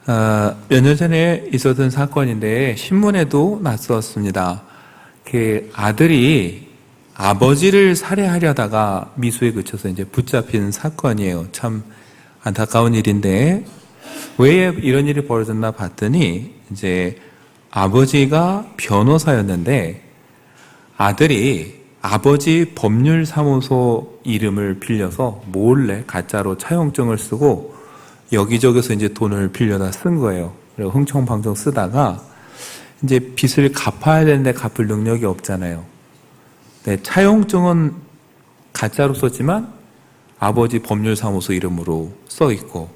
몇 년 전에 있었던 사건인데 신문에도 났었습니다. 그 아들이 아버지를 살해하려다가 미수에 그쳐서 이제 붙잡힌 사건이에요. 참 안타까운 일인데 왜 이런 일이 벌어졌나 봤더니 이제 아버지가 변호사였는데 아들이 아버지 법률사무소 이름을 빌려서 몰래 가짜로 차용증을 쓰고 여기저기서 이제 돈을 빌려다 쓴 거예요. 그리고 흥청망청 쓰다가 이제 빚을 갚아야 되는데 갚을 능력이 없잖아요. 네, 차용증은 가짜로 썼지만 아버지 법률사무소 이름으로 써 있고,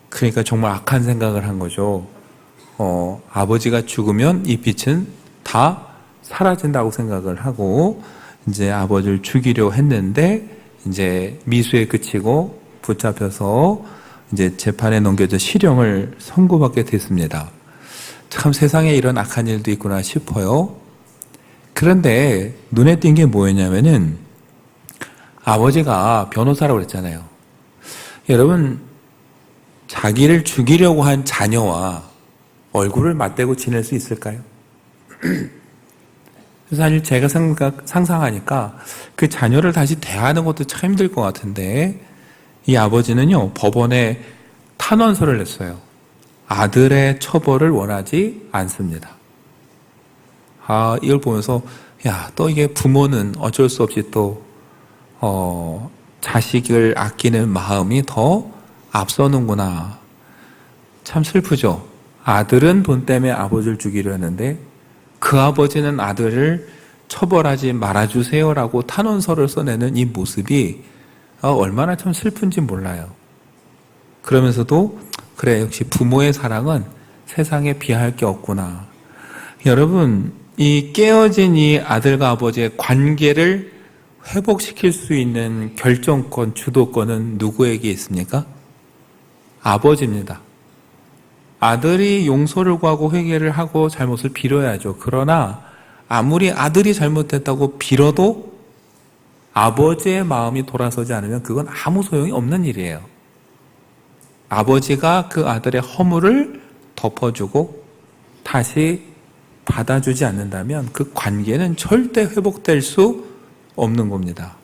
그러니까 정말 악한 생각을 한 거죠. 아버지가 죽으면 이 빚은 다 사라진다고 생각을 하고 이제 아버지를 죽이려 했는데 이제 미수에 그치고 붙잡혀서 이제 재판에 넘겨져 실형을 선고받게 됐습니다. 참 세상에 이런 악한 일도 있구나 싶어요. 그런데 눈에 띈 게 뭐였냐면은 아버지가 변호사라고 그랬잖아요. 여러분, 자기를 죽이려고 한 자녀와 얼굴을 맞대고 지낼 수 있을까요? 사실 제가 상상하니까 그 자녀를 다시 대하는 것도 참 힘들 것 같은데 이 아버지는요, 법원에 탄원서를 냈어요. 아들의 처벌을 원하지 않습니다. 이걸 보면서, 또 이게 부모는 어쩔 수 없이 또, 자식을 아끼는 마음이 더 앞서는구나. 참 슬프죠. 아들은 돈 때문에 아버지를 죽이려 했는데, 그 아버지는 아들을 처벌하지 말아주세요라고 탄원서를 써내는 이 모습이 얼마나 참 슬픈지 몰라요. 그러면서도 그래, 역시 부모의 사랑은 세상에 비할 게 없구나. 여러분, 이 깨어진 이 아들과 아버지의 관계를 회복시킬 수 있는 결정권, 주도권은 누구에게 있습니까? 아버지입니다. 아들이 용서를 구하고 회개를 하고 잘못을 빌어야죠. 그러나 아무리 아들이 잘못했다고 빌어도 아버지의 마음이 돌아서지 않으면 그건 아무 소용이 없는 일이에요. 아버지가 그 아들의 허물을 덮어주고 다시 받아주지 않는다면 그 관계는 절대 회복될 수 없는 겁니다.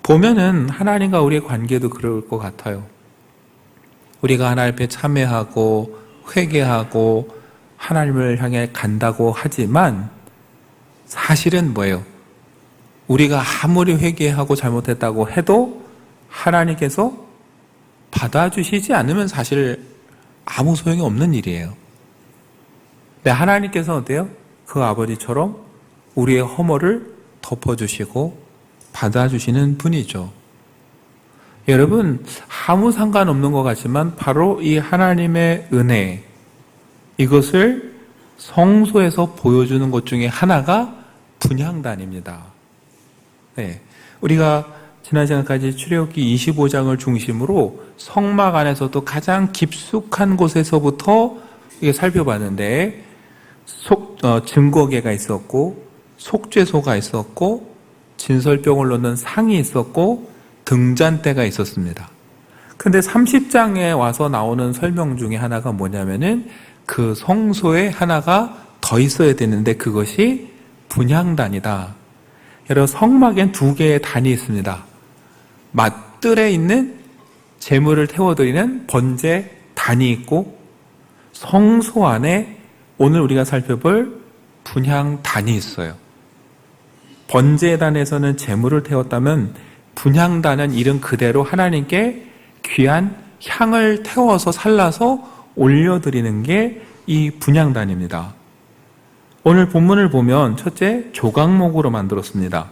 보면은 하나님과 우리의 관계도 그럴 것 같아요. 우리가 하나님 앞에 참회하고 회개하고 하나님을 향해 간다고 하지만 사실은 뭐예요? 우리가 아무리 회개하고 잘못했다고 해도 하나님께서 받아주시지 않으면 사실 아무 소용이 없는 일이에요. 근데 하나님께서 어때요? 그 아버지처럼 우리의 허물을 덮어주시고 받아주시는 분이죠. 여러분, 아무 상관없는 것 같지만 바로 이 하나님의 은혜, 이것을 성소에서 보여주는 것 중에 하나가 분향단입니다. 네, 우리가 지난 시간까지 출애굽기 25장을 중심으로 성막 안에서도 가장 깊숙한 곳에서부터 살펴봤는데 증거계가 있었고 속죄소가 있었고 진설병을 놓는 상이 있었고 등잔대가 있었습니다. 근데 30장에 와서 나오는 설명 중에 하나가 뭐냐면은 그 성소에 하나가 더 있어야 되는데 그것이 분향단이다. 여러분, 성막엔 두 개의 단이 있습니다. 맞들에 있는 제물을 태워드리는 번제 단이 있고 성소 안에 오늘 우리가 살펴볼 분향단이 있어요. 번제단에서는 제물을 태웠다면 분향단은 이름 그대로 하나님께 귀한 향을 태워서 살라서 올려드리는 게 이 분향단입니다. 오늘 본문을 보면 첫째 조각목으로 만들었습니다.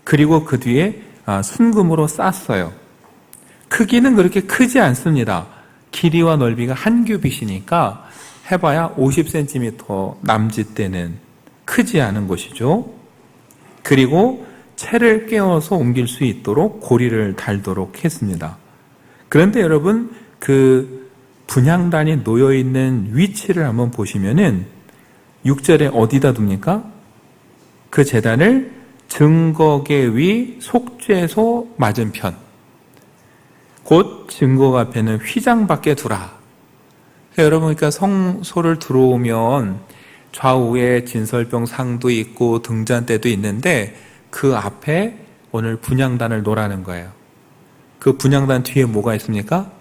그리고 그 뒤에 순금으로 쌌어요. 크기는 그렇게 크지 않습니다. 길이와 넓이가 한 규빗이니까 해봐야 50cm 남짓되는 크지 않은 것이죠. 그리고 채를 깨워서 옮길 수 있도록 고리를 달도록 했습니다. 그런데 여러분, 그 분향단이 놓여있는 위치를 한번 보시면은 6절에 어디다 둡니까? 그 제단을 증거계 위 속죄소 맞은편, 곧 증거 앞에는 휘장 밖에 두라. 여러분, 그러니까 성소를 들어오면 좌우에 진설병 상도 있고 등잔대도 있는데 그 앞에 오늘 분향단을 놓으라는 거예요. 그 분향단 뒤에 뭐가 있습니까?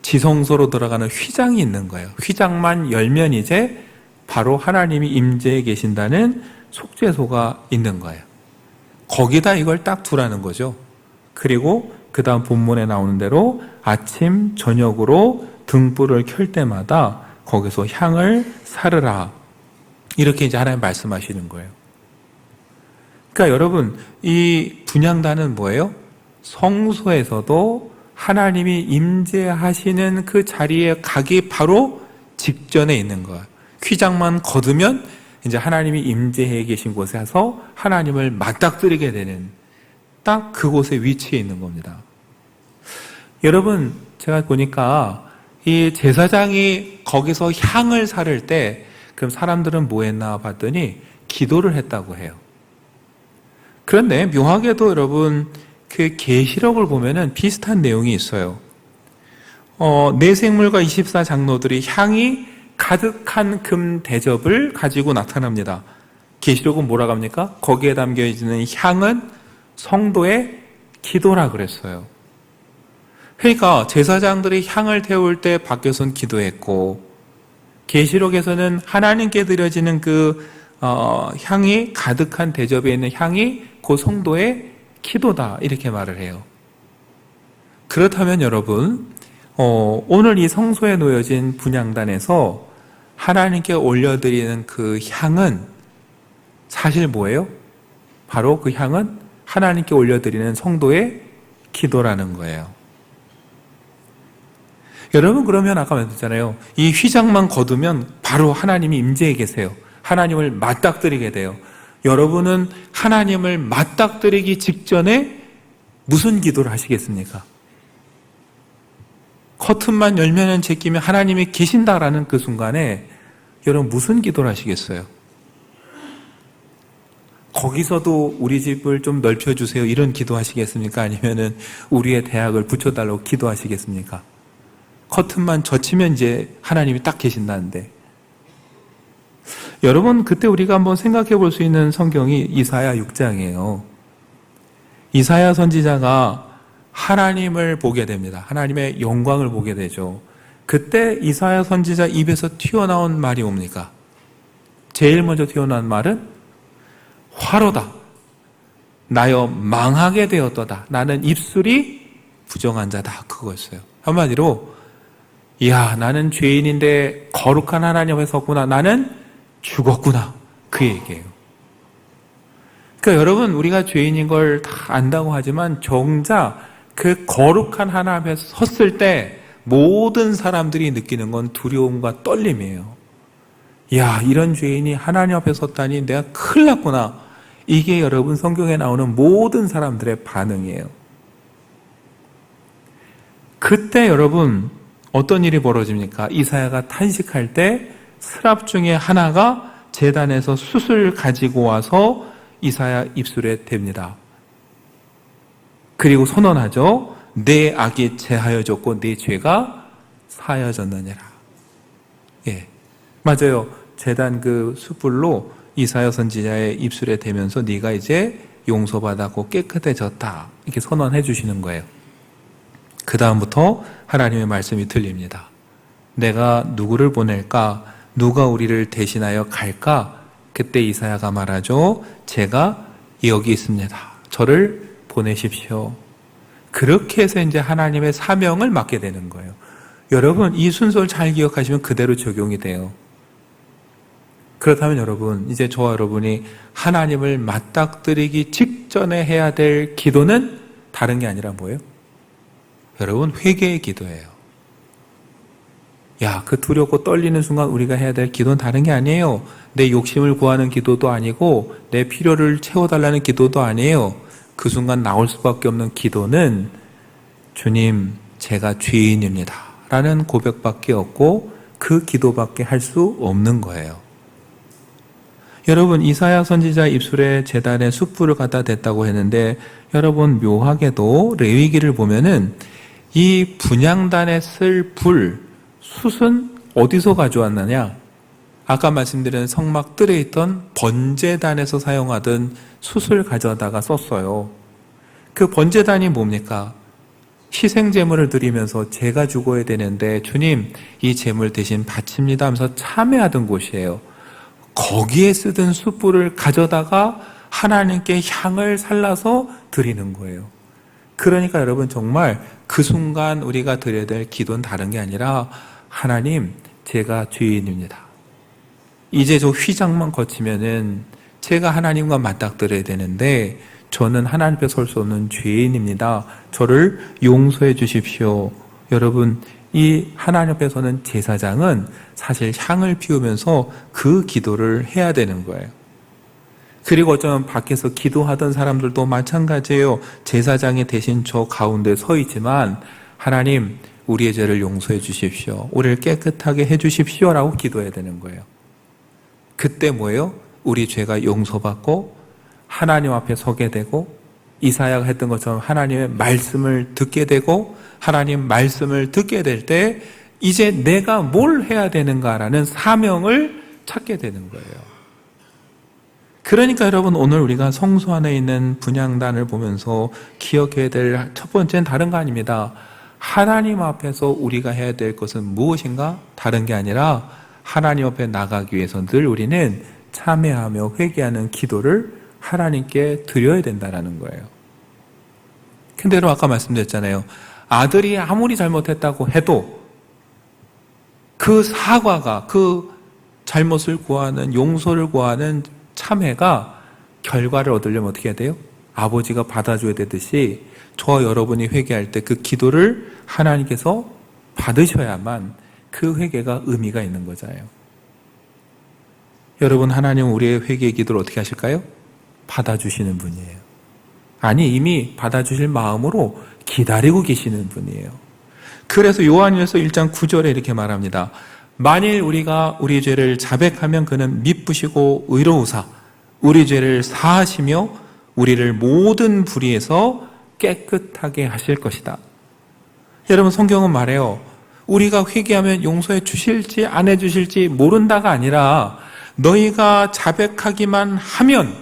지성소로 들어가는 휘장이 있는 거예요. 휘장만 열면 이제 바로 하나님이 임재해 계신다는 속죄소가 있는 거예요. 거기다 이걸 딱 두라는 거죠. 그리고 그 다음 본문에 나오는 대로 아침 저녁으로 등불을 켤 때마다 거기서 향을 사르라, 이렇게 이제 하나님 말씀하시는 거예요. 그러니까 여러분, 이 분향단은 뭐예요? 성소에서도 하나님이 임재하시는 그 자리에 가기 바로 직전에 있는 거예요. 휘장만 거두면 이제 하나님이 임재해 계신 곳에 가서 하나님을 맞닥뜨리게 되는 딱 그곳에 위치해 있는 겁니다. 여러분, 제가 보니까 이 제사장이 거기서 향을 사를 때 그럼 사람들은 뭐 했나 봤더니 기도를 했다고 해요. 그런데 묘하게도 여러분, 그 계시록을 보면은 비슷한 내용이 있어요. 내생물과 24장로들이 향이 가득한 금 대접을 가지고 나타납니다. 계시록은 뭐라고 합니까? 거기에 담겨 있는 향은 성도의 기도라 그랬어요. 그러니까 제사장들이 향을 태울 때 밖에서는 기도했고, 계시록에서는 하나님께 드려지는 그 향이 가득한 대접에 있는 향이 그 성도의 기도다, 이렇게 말을 해요. 그렇다면 여러분, 오늘 이 성소에 놓여진 분향단에서 하나님께 올려드리는 그 향은 사실 뭐예요? 바로 그 향은 하나님께 올려드리는 성도의 기도라는 거예요. 여러분, 그러면 아까 말했잖아요. 이 휘장만 거두면 바로 하나님이 임재해 계세요. 하나님을 맞닥뜨리게 돼요. 여러분은 하나님을 맞닥뜨리기 직전에 무슨 기도를 하시겠습니까? 커튼만 열면은 제끼면 하나님이 계신다라는 그 순간에 여러분 무슨 기도를 하시겠어요? 거기서도 우리 집을 좀 넓혀주세요, 이런 기도 하시겠습니까? 아니면은 우리의 대학을 붙여달라고 기도하시겠습니까? 커튼만 젖히면 이제 하나님이 딱 계신다는데. 여러분, 그때 우리가 한번 생각해 볼 수 있는 성경이 이사야 6장이에요. 이사야 선지자가 하나님을 보게 됩니다. 하나님의 영광을 보게 되죠. 그때 이사야 선지자 입에서 튀어나온 말이 뭡니까? 제일 먼저 튀어나온 말은 화로다, 나여 망하게 되었도다, 나는 입술이 부정한 자다, 그거였어요. 한마디로, 이야, 나는 죄인인데 거룩한 하나님 앞에 섰구나, 나는 죽었구나, 그 얘기예요. 그러니까 여러분, 우리가 죄인인 걸 다 안다고 하지만 정작 그 거룩한 하나님 앞에 섰을 때 모든 사람들이 느끼는 건 두려움과 떨림이에요. 야, 이런 죄인이 하나님 앞에 섰다니 내가 큰일 났구나. 이게 여러분 성경에 나오는 모든 사람들의 반응이에요. 그때 여러분 어떤 일이 벌어집니까? 이사야가 탄식할 때 스랍 중에 하나가 제단에서 숯을 가지고 와서 이사야 입술에 댑니다. 그리고 선언하죠. 내 악이 제하여졌고 내 죄가 사하여졌느니라. 예, 맞아요. 제단 그 숯불로 이사야 선지자의 입술에 대면서 네가 이제 용서받았고 깨끗해졌다, 이렇게 선언해 주시는 거예요. 그 다음부터 하나님의 말씀이 들립니다. 내가 누구를 보낼까? 누가 우리를 대신하여 갈까? 그때 이사야가 말하죠. 제가 여기 있습니다. 저를 보내십시오. 그렇게 해서 이제 하나님의 사명을 맡게 되는 거예요. 여러분, 이 순서를 잘 기억하시면 그대로 적용이 돼요. 그렇다면 여러분, 이제 저와 여러분이 하나님을 맞닥뜨리기 직전에 해야 될 기도는 다른 게 아니라 뭐예요? 여러분, 회개의 기도예요. 야, 그 두렵고 떨리는 순간 우리가 해야 될 기도는 다른 게 아니에요. 내 욕심을 구하는 기도도 아니고 내 필요를 채워달라는 기도도 아니에요. 그 순간 나올 수밖에 없는 기도는 주님, 제가 죄인입니다 라는 고백밖에 없고 그 기도밖에 할 수 없는 거예요. 여러분, 이사야 선지자 입술에 제단에 숯불을 갖다 댔다고 했는데, 여러분 묘하게도 레위기를 보면은 이 분향단에 쓸 불, 숯은 어디서 가져왔느냐? 아까 말씀드린 성막 뜰에 있던 번제단에서 사용하던 숯을 가져다가 썼어요. 그 번제단이 뭡니까? 희생제물을 드리면서 제가 죽어야 되는데 주님 이 제물 대신 바칩니다 하면서 참회하던 곳이에요. 거기에 쓰던 숯불을 가져다가 하나님께 향을 살라서 드리는 거예요. 그러니까 여러분 정말 그 순간 우리가 드려야 될 기도는 다른 게 아니라 하나님 제가 죄인입니다. 이제 저 휘장만 거치면은 제가 하나님과 맞닥뜨려야 되는데 저는 하나님 앞에 설 수 없는 죄인입니다. 저를 용서해 주십시오. 여러분 이 하나님 앞에 서는 제사장은 사실 향을 피우면서 그 기도를 해야 되는 거예요. 그리고 어쩌면 밖에서 기도하던 사람들도 마찬가지예요. 제사장이 대신 저 가운데 서 있지만 하나님 우리의 죄를 용서해 주십시오. 우리를 깨끗하게 해 주십시오 라고 기도해야 되는 거예요. 그때 뭐예요? 우리 죄가 용서받고 하나님 앞에 서게 되고 이사야가 했던 것처럼 하나님의 말씀을 듣게 되고 하나님 말씀을 듣게 될 때 이제 내가 뭘 해야 되는가라는 사명을 찾게 되는 거예요. 그러니까 여러분 오늘 우리가 성소 안에 있는 분향단을 보면서 기억해야 될 첫 번째는 다른 거 아닙니다. 하나님 앞에서 우리가 해야 될 것은 무엇인가? 다른 게 아니라 하나님 앞에 나가기 위해서 늘 우리는 참회하며 회개하는 기도를 하나님께 드려야 된다는 거예요. 근데 여러분 아까 말씀드렸잖아요. 아들이 아무리 잘못했다고 해도 그 사과가 그 잘못을 구하는 용서를 구하는 참회가 결과를 얻으려면 어떻게 해야 돼요? 아버지가 받아줘야 되듯이 저와 여러분이 회개할 때 그 기도를 하나님께서 받으셔야만 그 회개가 의미가 있는 거잖아요. 여러분 하나님은 우리의 회개의 기도를 어떻게 하실까요? 받아주시는 분이에요. 아니 이미 받아주실 마음으로 기다리고 계시는 분이에요. 그래서 요한일서 1장 9절에 이렇게 말합니다. 만일 우리가 우리 죄를 자백하면 그는 미쁘시고 의로우사 우리 죄를 사하시며 우리를 모든 불의에서 깨끗하게 하실 것이다. 여러분 성경은 말해요. 우리가 회개하면 용서해 주실지 안 해 주실지 모른다가 아니라 너희가 자백하기만 하면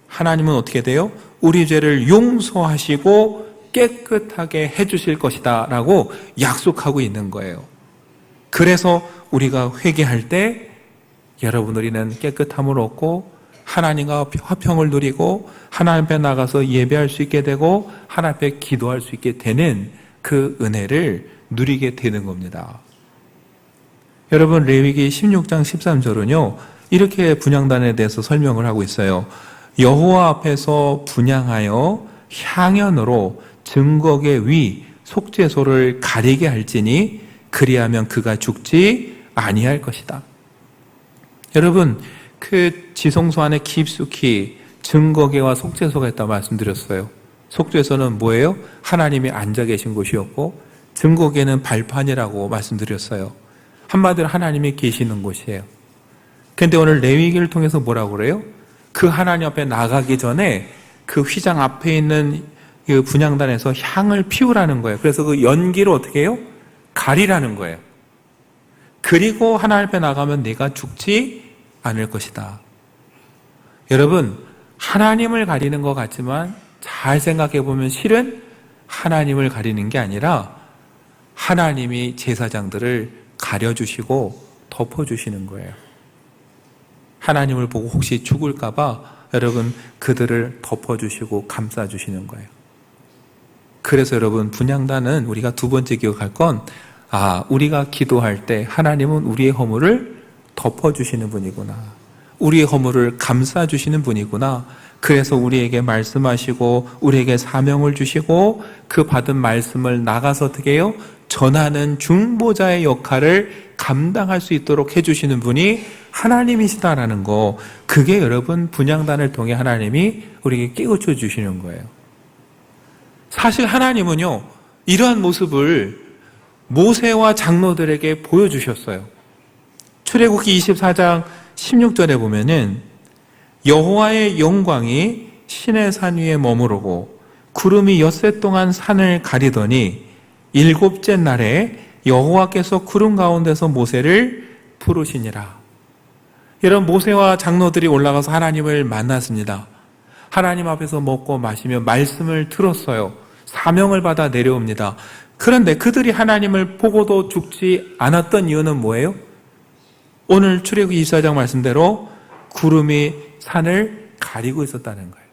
하나님은 어떻게 돼요? 우리 죄를 용서하시고 깨끗하게 해 주실 것이다 라고 약속하고 있는 거예요. 그래서 우리가 회개할 때 여러분 우리는 깨끗함을 얻고 하나님과 화평을 누리고 하나님 앞에 나가서 예배할 수 있게 되고 하나님 앞에 기도할 수 있게 되는 그 은혜를 누리게 되는 겁니다. 여러분 레위기 16장 13절은요 이렇게 분향단에 대해서 설명을 하고 있어요. 여호와 앞에서 분향하여 향연으로 증거의 위 속죄소를 가리게 할지니 그리하면 그가 죽지 아니할 것이다. 여러분 그 지성소 안에 깊숙이 증거계와 속죄소가 있다고 말씀드렸어요. 속죄소는 뭐예요? 하나님이 앉아 계신 곳이었고 증거계는 발판이라고 말씀드렸어요. 한마디로 하나님이 계시는 곳이에요. 근데 오늘 레위기를 통해서 뭐라고 그래요? 그 하나님 앞에 나가기 전에 그 휘장 앞에 있는 그 분향단에서 향을 피우라는 거예요. 그래서 그 연기를 어떻게 해요? 가리라는 거예요. 그리고 하나님 앞에 나가면 내가 죽지 않을 것이다. 여러분 하나님을 가리는 것 같지만 잘 생각해 보면 실은 하나님을 가리는 게 아니라 하나님이 제사장들을 가려주시고 덮어주시는 거예요. 하나님을 보고 혹시 죽을까 봐 여러분 그들을 덮어주시고 감싸주시는 거예요. 그래서 여러분 분향단은 우리가 두 번째 기억할 건 우리가 기도할 때 하나님은 우리의 허물을 덮어주시는 분이구나. 우리의 허물을 감싸주시는 분이구나. 그래서 우리에게 말씀하시고 우리에게 사명을 주시고 그 받은 말씀을 나가서 어떻게 해요? 전하는 중보자의 역할을 감당할 수 있도록 해주시는 분이 하나님이시다라는 거, 그게 여러분 분향단을 통해 하나님이 우리에게 깨우쳐 주시는 거예요. 사실 하나님은요 이러한 모습을 모세와 장로들에게 보여주셨어요. 출애굽기 24장 16절에 보면은 여호와의 영광이 신의 산 위에 머무르고 구름이 엿새 동안 산을 가리더니 일곱째 날에 여호와께서 구름 가운데서 모세를 부르시니라. 여러분, 모세와 장로들이 올라가서 하나님을 만났습니다. 하나님 앞에서 먹고 마시며 말씀을 들었어요. 사명을 받아 내려옵니다. 그런데 그들이 하나님을 보고도 죽지 않았던 이유는 뭐예요? 오늘 출애굽기 24장 말씀대로 구름이 산을 가리고 있었다는 거예요.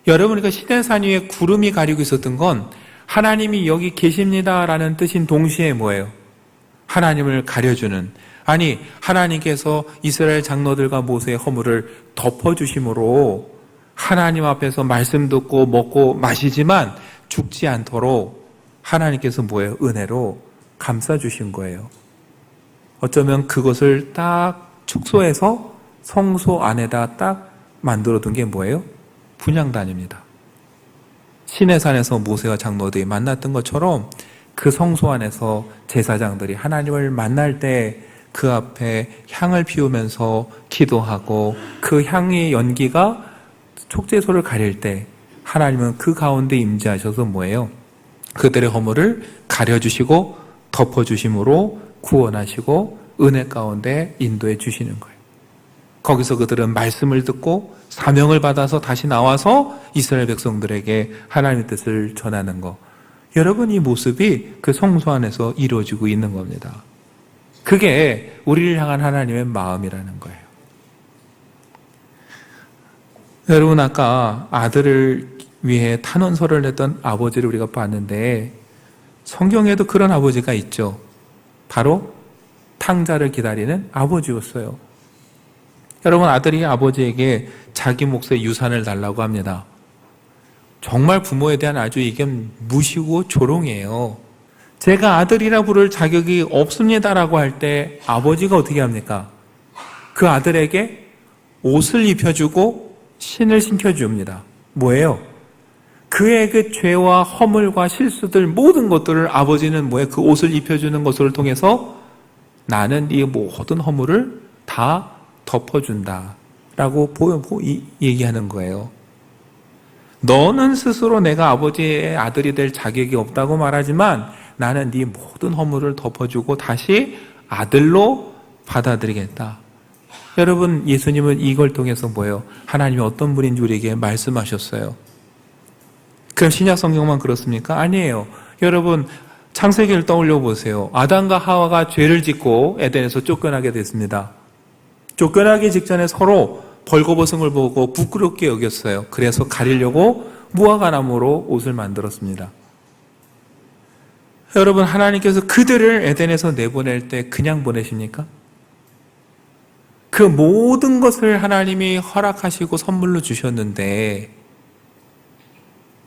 여러분, 그 시내산 위에 구름이 가리고 있었던 건 하나님이 여기 계십니다라는 뜻인 동시에 뭐예요? 하나님을 가려주는, 아니 하나님께서 이스라엘 장로들과 모세의 허물을 덮어주심으로 하나님 앞에서 말씀 듣고 먹고 마시지만 죽지 않도록 하나님께서 뭐예요? 은혜로 감싸주신 거예요. 어쩌면 그것을 딱 축소해서 성소 안에다 딱 만들어둔 게 뭐예요? 분향단입니다. 시내산에서 모세와 장로들이 만났던 것처럼 그 성소 안에서 제사장들이 하나님을 만날 때 그 앞에 향을 피우면서 기도하고 그 향의 연기가 촉제소를 가릴 때 하나님은 그 가운데 임재하셔서 뭐예요? 그들의 허물을 가려주시고 덮어주심으로 구원하시고 은혜 가운데 인도해 주시는 거예요. 거기서 그들은 말씀을 듣고 사명을 받아서 다시 나와서 이스라엘 백성들에게 하나님의 뜻을 전하는 것. 여러분, 이 모습이 그 성소 안에서 이루어지고 있는 겁니다. 그게 우리를 향한 하나님의 마음이라는 거예요. 여러분, 아까 아들을 위해 탄원서를 냈던 아버지를 우리가 봤는데 성경에도 그런 아버지가 있죠. 바로 탕자를 기다리는 아버지였어요. 여러분, 아들이 아버지에게 자기 몫의 유산을 달라고 합니다. 정말 부모에 대한 아주 이게 무시고 조롱이에요. 제가 아들이라 부를 자격이 없습니다라고 할 때 아버지가 어떻게 합니까? 그 아들에게 옷을 입혀주고 신을 신겨줍니다. 뭐예요? 그의 그 죄와 허물과 실수들 모든 것들을 아버지는 뭐예요? 그 옷을 입혀주는 것을 통해서 나는 네 모든 허물을 다 덮어준다 라고 얘기하는 거예요. 너는 스스로 내가 아버지의 아들이 될 자격이 없다고 말하지만 나는 네 모든 허물을 덮어주고 다시 아들로 받아들이겠다. 여러분, 예수님은 이걸 통해서 뭐예요? 하나님이 어떤 분인지 우리에게 말씀하셨어요. 그럼 신약 성경만 그렇습니까? 아니에요. 여러분, 창세기를 떠올려 보세요. 아담과 하와가 죄를 짓고 에덴에서 쫓겨나게 됐습니다. 쫓겨나기 직전에 서로 벌거벗은 보고 부끄럽게 여겼어요. 그래서 가리려고 무화과나무로 옷을 만들었습니다. 여러분, 하나님께서 그들을 에덴에서 내보낼 때 그냥 보내십니까? 그 모든 것을 하나님이 허락하시고 선물로 주셨는데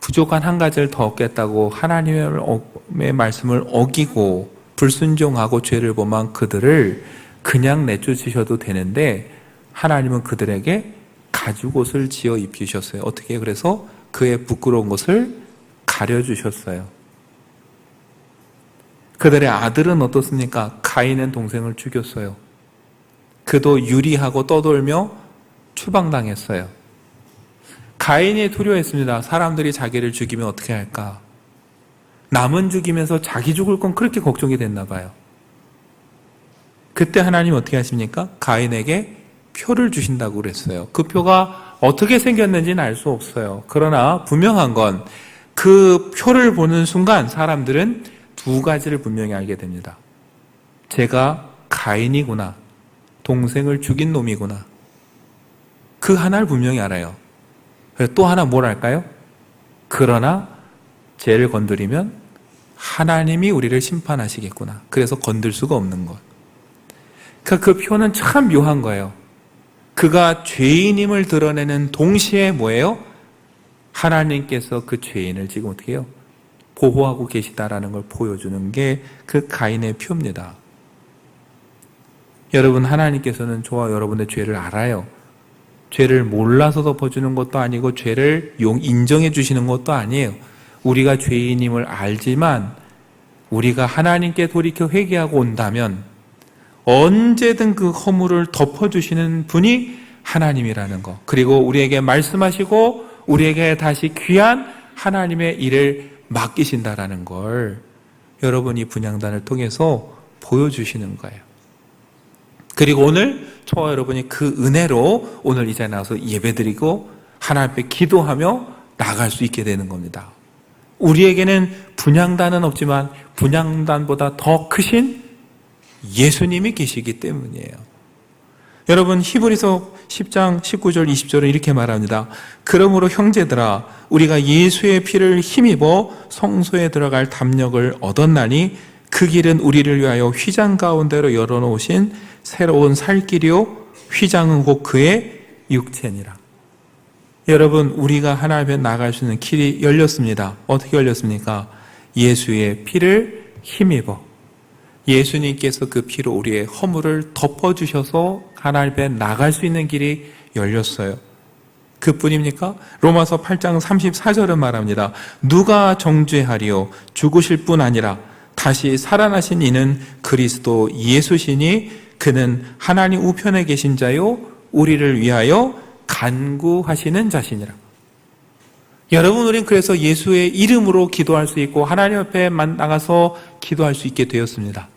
부족한 한 가지를 더 얻겠다고 하나님의 말씀을 어기고 불순종하고 죄를 범한 그들을 그냥 내쫓으셔도 되는데 하나님은 그들에게 가죽옷을 지어 입히셨어요. 어떻게? 그래서 그의 부끄러운 것을 가려주셨어요. 그들의 아들은 어떻습니까? 가인은 동생을 죽였어요. 그도 유리하고 떠돌며 추방당했어요. 가인이 두려워했습니다. 사람들이 자기를 죽이면 어떻게 할까? 남은 죽이면서 자기 죽을 건 그렇게 걱정이 됐나 봐요. 그때 하나님 어떻게 하십니까? 가인에게 표를 주신다고 그랬어요. 그 표가 어떻게 생겼는지는 알 수 없어요. 그러나 분명한 건 그 표를 보는 순간 사람들은 두 가지를 분명히 알게 됩니다. 제가 가인이구나. 동생을 죽인 놈이구나. 그 하나를 분명히 알아요. 또 하나 뭘 알까요? 그러나 죄를 건드리면 하나님이 우리를 심판하시겠구나. 그래서 건들 수가 없는 것. 그 표는 참 묘한 거예요. 그가 죄인임을 드러내는 동시에 뭐예요? 하나님께서 그 죄인을 지금 어떻게 해요? 보호하고 계시다라는 걸 보여주는 게 그 가인의 표입니다. 여러분, 하나님께서는 저와 여러분의 죄를 알아요. 죄를 몰라서 덮어주는 것도 아니고 죄를 인정해 주시는 것도 아니에요. 우리가 죄인임을 알지만 우리가 하나님께 돌이켜 회개하고 온다면 언제든 그 허물을 덮어주시는 분이 하나님이라는 것, 그리고 우리에게 말씀하시고 우리에게 다시 귀한 하나님의 일을 맡기신다라는 걸 여러분이 분향단을 통해서 보여주시는 거예요. 그리고 오늘 저와 여러분이 그 은혜로 오늘 이 자리에 나와서 예배드리고 하나님 앞에 기도하며 나아갈 수 있게 되는 겁니다. 우리에게는 분향단은 없지만 분향단보다 더 크신 예수님이 계시기 때문이에요. 여러분, 히브리서 10장 19절 20절은 이렇게 말합니다. 그러므로 형제들아, 우리가 예수의 피를 힘입어 성소에 들어갈 담력을 얻었나니 그 길은 우리를 위하여 휘장 가운데로 열어놓으신 새로운 살 길이요 휘장은 곧 그의 육체니라. 여러분, 우리가 하나님 앞에 나갈 수 있는 길이 열렸습니다. 어떻게 열렸습니까? 예수의 피를 힘입어 예수님께서 그 피로 우리의 허물을 덮어주셔서 하나님 앞에 나갈 수 있는 길이 열렸어요. 그뿐입니까? 로마서 8장 34절은 말합니다. 누가 정죄하리요? 죽으실 뿐 아니라 다시 살아나신 이는 그리스도 예수시니 그는 하나님 우편에 계신 자요 우리를 위하여 간구하시는 자시니라. 여러분, 우리는 그래서 예수의 이름으로 기도할 수 있고 하나님 앞에 나가서 기도할 수 있게 되었습니다.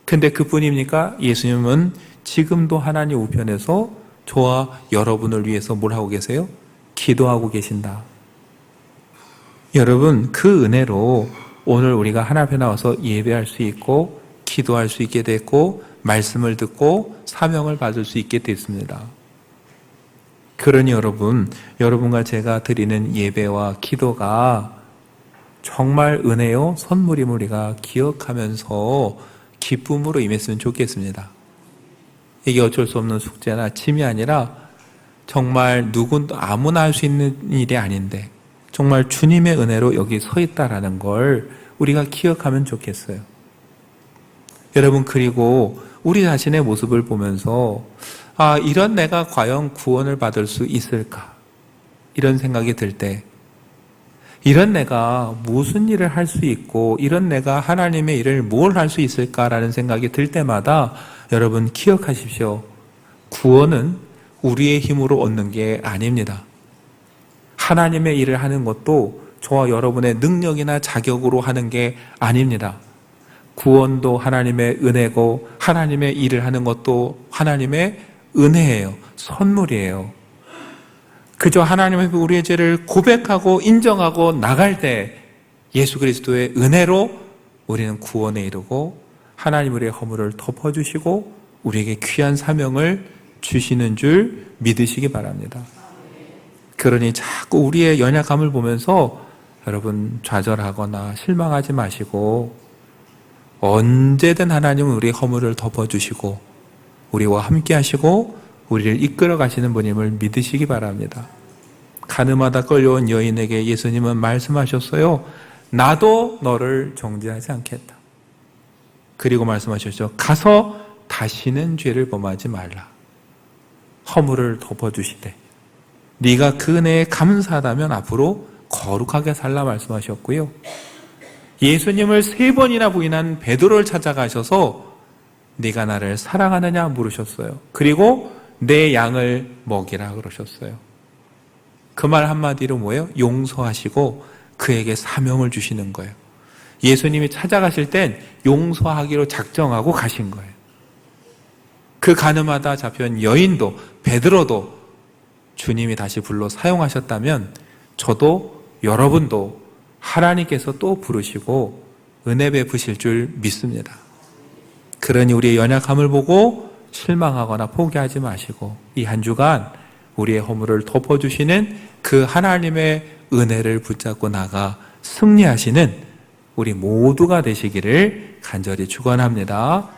근데 그뿐입니까? 예수님은 지금도 하나님 우편에서 저와 여러분을 위해서 뭘 하고 계세요? 기도하고 계신다. 여러분, 그 은혜로 오늘 우리가 하나님 앞에 나와서 예배할 수 있고 기도할 수 있게 됐고 말씀을 듣고 사명을 받을 수 있게 됐습니다. 그러니 여러분과 제가 드리는 예배와 기도가 정말 은혜요 선물임을 우리가 기억하면서 기쁨으로 임했으면 좋겠습니다. 이게 어쩔 수 없는 숙제나 짐이 아니라 정말 누구도 아무나 할 수 있는 일이 아닌데 정말 주님의 은혜로 여기 서 있다라는 걸 우리가 기억하면 좋겠어요. 여러분, 그리고 우리 자신의 모습을 보면서 이런 내가 과연 구원을 받을 수 있을까? 이런 생각이 들 때 이런 내가 무슨 일을 할 수 있고 이런 내가 하나님의 일을 뭘 할 수 있을까라는 생각이 들 때마다 여러분 기억하십시오. 구원은 우리의 힘으로 얻는 게 아닙니다. 하나님의 일을 하는 것도 저와 여러분의 능력이나 자격으로 하는 게 아닙니다. 구원도 하나님의 은혜고 하나님의 일을 하는 것도 하나님의 은혜예요. 선물이에요. 그저 하나님 앞에 우리의 죄를 고백하고 인정하고 나갈 때 예수 그리스도의 은혜로 우리는 구원에 이르고 하나님 우리의 허물을 덮어주시고 우리에게 귀한 사명을 주시는 줄 믿으시기 바랍니다. 그러니 자꾸 우리의 연약함을 보면서 여러분 좌절하거나 실망하지 마시고 언제든 하나님은 우리의 허물을 덮어주시고 우리와 함께 하시고 우리를 이끌어 가시는 분임을 믿으시기 바랍니다. 가늠하다 끌려온 여인에게 예수님은 말씀하셨어요. 나도 너를 정죄하지 않겠다. 그리고 말씀하셨죠. 가서 다시는 죄를 범하지 말라. 허물을 덮어주시되 네가 그 은혜에 감사하다면 앞으로 거룩하게 살라 말씀하셨고요. 예수님을 3번이나 부인한 베드로를 찾아가셔서 네가 나를 사랑하느냐 물으셨어요. 그리고 내 양을 먹이라 그러셨어요. 그 말 한마디로 뭐예요? 용서하시고 그에게 사명을 주시는 거예요. 예수님이 찾아가실 땐 용서하기로 작정하고 가신 거예요. 그 가늠하다 잡혀온 여인도 베드로도 주님이 다시 불러 사용하셨다면 저도 여러분도 하나님께서 또 부르시고 은혜 베푸실 줄 믿습니다. 그러니 우리의 연약함을 보고 실망하거나 포기하지 마시고 이 한 주간 우리의 허물을 덮어주시는 그 하나님의 은혜를 붙잡고 나가 승리하시는 우리 모두가 되시기를 간절히 축원합니다.